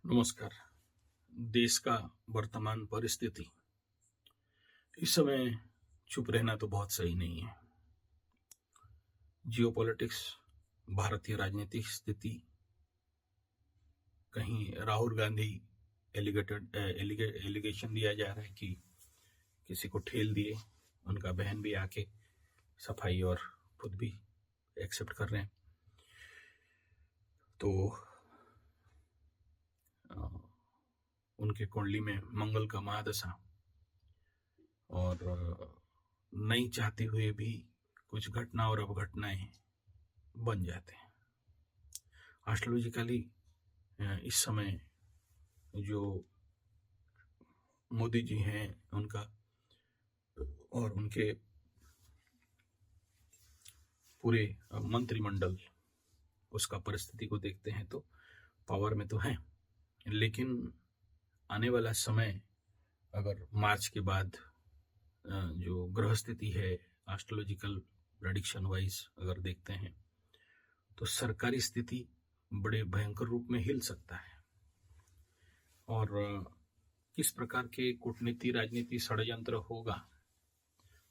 नमस्कार। देश का वर्तमान परिस्थिति, इस समय चुप रहना तो बहुत सही नहीं है। जियोपॉलिटिक्स, भारतीय राजनीतिक स्थिति, कहीं राहुल गांधी एलिगेशन दिया जा रहा है कि किसी को ठेल दिए, उनका बहन भी आके सफाई और खुद भी एक्सेप्ट कर रहे हैं। तो उनके कुंडली में मंगल का महादशा और नहीं चाहते हुए भी कुछ घटना और अवघटनाएं बन जाते हैं। एस्ट्रोलॉजिकली इस समय जो मोदी जी हैं उनका और उनके पूरे मंत्रिमंडल, उसका परिस्थिति को देखते हैं तो पावर में तो है, लेकिन आने वाला समय अगर मार्च के बाद जो ग्रह स्थिति है एस्ट्रोलॉजिकल प्रेडिक्शन वाइज अगर देखते हैं तो सरकारी स्थिति बड़े भयंकर रूप में हिल सकता है और किस प्रकार के कूटनीति, राजनीति, षड्यंत्र होगा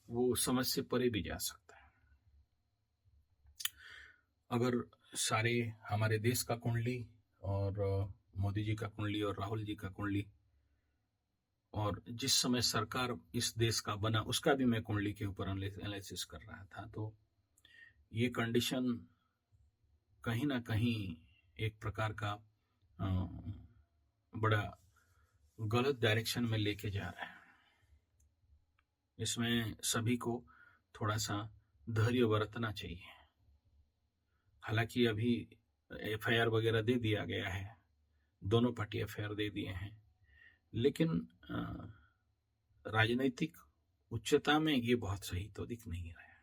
वो समझ से परे भी जा सकता है। अगर सारे हमारे देश का कुंडली और मोदी जी का कुंडली और राहुल जी का कुंडली और जिस समय सरकार इस देश का बना उसका भी मैं कुंडली के ऊपर एनालिसिस कर रहा था, तो ये कंडीशन कहीं ना कहीं एक प्रकार का बड़ा गलत डायरेक्शन में लेके जा रहा है। इसमें सभी को थोड़ा सा धैर्य बरतना चाहिए। हालांकि अभी एफआईआर वगैरह दे दिया गया है, दोनों पार्टी एफआईआर दे दिए हैं, लेकिन राजनीतिक उच्चता में ये बहुत सही तो दिख नहीं रहा है।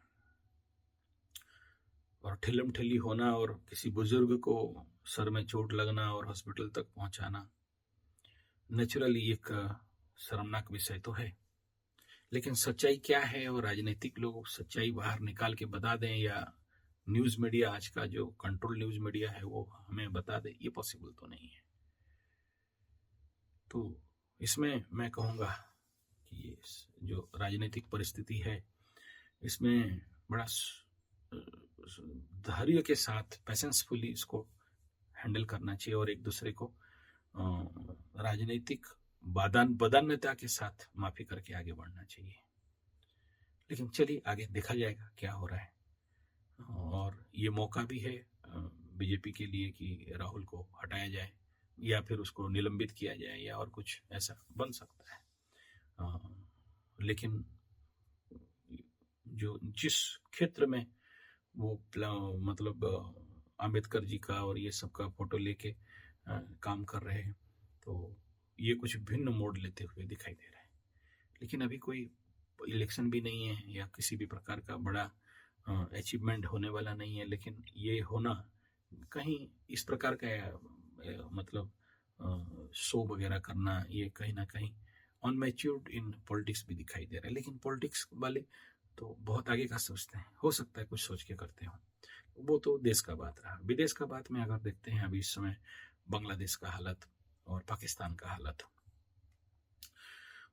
और ठिलम ठिली होना और किसी बुजुर्ग को सर में चोट लगना और हॉस्पिटल तक पहुंचाना नेचुरली एक शर्मनाक विषय तो है, लेकिन सच्चाई क्या है और राजनीतिक लोग सच्चाई बाहर निकाल के बता दें या न्यूज मीडिया, आज का जो कंट्रोल न्यूज मीडिया है वो हमें बता दे, ये पॉसिबल तो नहीं है। तो इसमें मैं कहूँगा कि ये जो राजनीतिक परिस्थिति है इसमें बड़ा धैर्य के साथ पेशेंसफुली इसको हैंडल करना चाहिए और एक दूसरे को राजनीतिक बदान्यता के साथ माफी करके आगे बढ़ना चाहिए। लेकिन चलिए आगे देखा जाएगा क्या हो रहा है। और ये मौका भी है बीजेपी के लिए कि राहुल को हटाया जाए या फिर उसको निलंबित किया जाए या और कुछ ऐसा बन सकता है। लेकिन जो जिस क्षेत्र में वो मतलब अंबेडकर जी का और ये सब का फोटो लेके काम कर रहे हैं, तो ये कुछ भिन्न मोड़ लेते हुए दिखाई दे रहा है। लेकिन अभी कोई इलेक्शन भी नहीं है या किसी भी प्रकार का बड़ा अचीवमेंट होने वाला नहीं है, लेकिन ये होना कहीं इस प्रकार का मतलब शो वगैरह करना, ये कहीं ना कहीं अनमैच्योर्ड इन पॉलिटिक्स भी दिखाई दे रहा है। लेकिन पॉलिटिक्स वाले तो बहुत आगे का सोचते हैं, हो सकता है कुछ सोच के करते हो, वो तो देश का बात रहा। विदेश का बात में अगर देखते हैं अभी इस समय बांग्लादेश का हालत और पाकिस्तान का हालत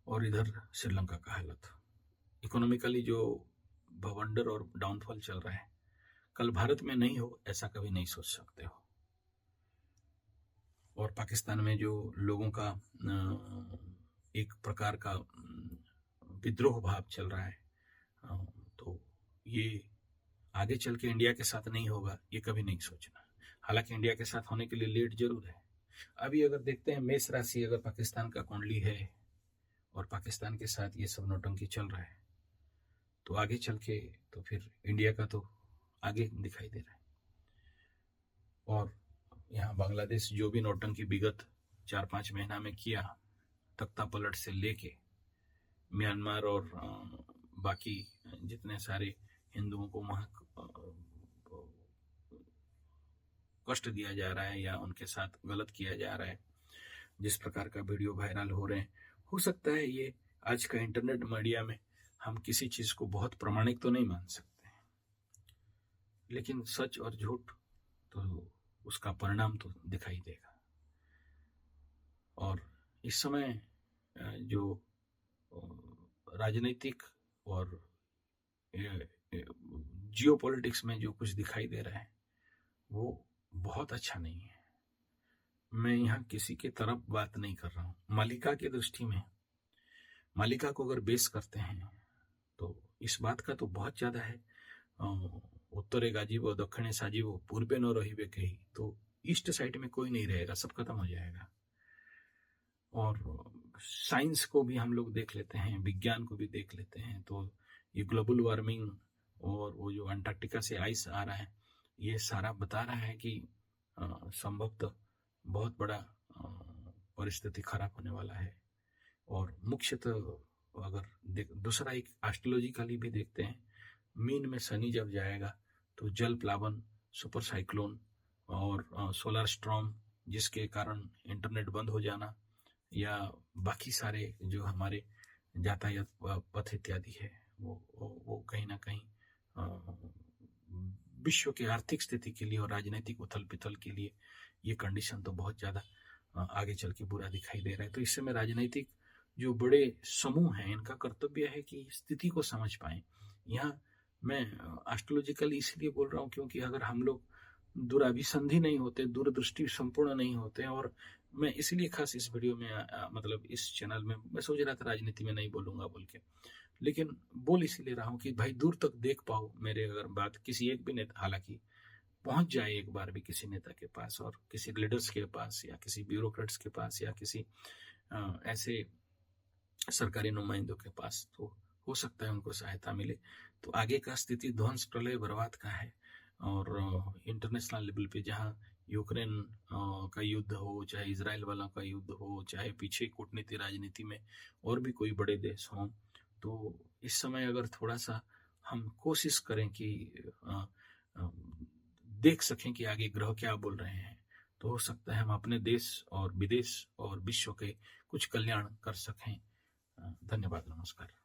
और इधर श्रीलंका का हालत, इकोनॉमिकली जो भवंडर और डाउनफॉल चल रहा है, कल भारत में नहीं हो ऐसा कभी नहीं सोच सकते हो। और पाकिस्तान में जो लोगों का एक प्रकार का विद्रोह भाव चल रहा है, तो ये आगे चल के इंडिया के साथ नहीं होगा ये कभी नहीं सोचना। हालांकि इंडिया के साथ होने के लिए लेट जरूर है। अभी अगर देखते हैं मेष राशि अगर पाकिस्तान का कुंडली है और पाकिस्तान के साथ ये सब नौटंकी चल रहा है, तो आगे चल के तो फिर इंडिया का तो आगे दिखाई दे रहा है। और यहाँ बांग्लादेश जो भी नौटंकी विगत 4-5 महीना में किया, तख्ता पलट से लेके म्यांमार और बाकी जितने सारे हिंदुओं को वहाँ कष्ट दिया जा रहा है या उनके साथ गलत किया जा रहा है, जिस प्रकार का वीडियो वायरल हो रहे हैं, हो सकता है ये आज का इंटरनेट मीडिया में हम किसी चीज को बहुत प्रमाणिक तो नहीं मान सकते, लेकिन सच और झूठ तो उसका परिणाम तो दिखाई देगा। इस समय जो राजनीतिक और जियो पॉलिटिक्स में जो कुछ दिखाई दे रहा है वो बहुत अच्छा नहीं है। मैं यहाँ किसी के तरफ बात नहीं कर रहा हूँ। मालिका की दृष्टि में, मालिका को अगर बेस करते हैं तो इस बात का तो बहुत ज्यादा है, उत्तरे गाजीबो दक्षिणे साजीबो पूर्वे न रहिबे कही, तो ईस्ट साइड में कोई नहीं रहेगा, सब खत्म हो जाएगा। और साइंस को भी हम लोग देख लेते हैं, विज्ञान को भी देख लेते हैं, तो ये ग्लोबल वार्मिंग और वो जो अंटार्कटिका से आइस आ रहा है, ये सारा बता रहा है कि संभवतः बहुत बड़ा परिस्थिति खराब होने वाला है। और मुख्यतः अगर दूसरा एक एस्ट्रोलॉजिकली भी देखते हैं, मीन में शनि जब जाएगा तो जल प्लावन, सुपर साइक्लोन और सोलर स्टॉर्म, जिसके कारण इंटरनेट बंद हो जाना या बाकी सारे जो हमारे यातायात पथ इत्यादि है वो कहीं ना कहीं विश्व की आर्थिक स्थिति के लिए और राजनीतिक उथल पिथल के लिए ये कंडीशन तो बहुत ज्यादा आगे चल के बुरा दिखाई दे रहा है। तो इस समय राजनीतिक जो बड़े समूह हैं, इनका कर्तव्य है कि स्थिति को समझ पाए। यहाँ मैं एस्ट्रोलॉजिकली इसलिए बोल रहा हूँ क्योंकि अगर हम लोग दूराभिसंधी नहीं होते, दूरदृष्टि संपूर्ण नहीं होते, और मैं इसलिए खास इस वीडियो में मतलब इस चैनल में मैं सोच रहा था राजनीति में नहीं बोलूंगा बोल के, लेकिन बोल इसीलिए रहा हूँ कि भाई दूर तक देख पाओ मेरे अगर बात किसी एक भी नेता, हालांकि पहुंच जाए एक बार भी किसी नेता के पास और किसी लीडर्स के पास या किसी ब्यूरोक्रेट्स के पास या किसी ऐसे सरकारी नुमाइंदों के पास, तो हो सकता है उनको सहायता मिले। तो आगे का स्थिति ध्वंस प्रलय बर्बाद का है। और इंटरनेशनल लेवल पे जहाँ यूक्रेन का युद्ध हो, चाहे इजराइल वाला का युद्ध हो, चाहे पीछे कूटनीति राजनीति में और भी कोई बड़े देश हों, तो इस समय अगर थोड़ा सा हम कोशिश करें कि देख सकें कि आगे ग्रह क्या बोल रहे हैं, तो हो सकता है हम अपने देश और विदेश और विश्व के कुछ कल्याण कर सकें। धन्यवाद, नमस्कार।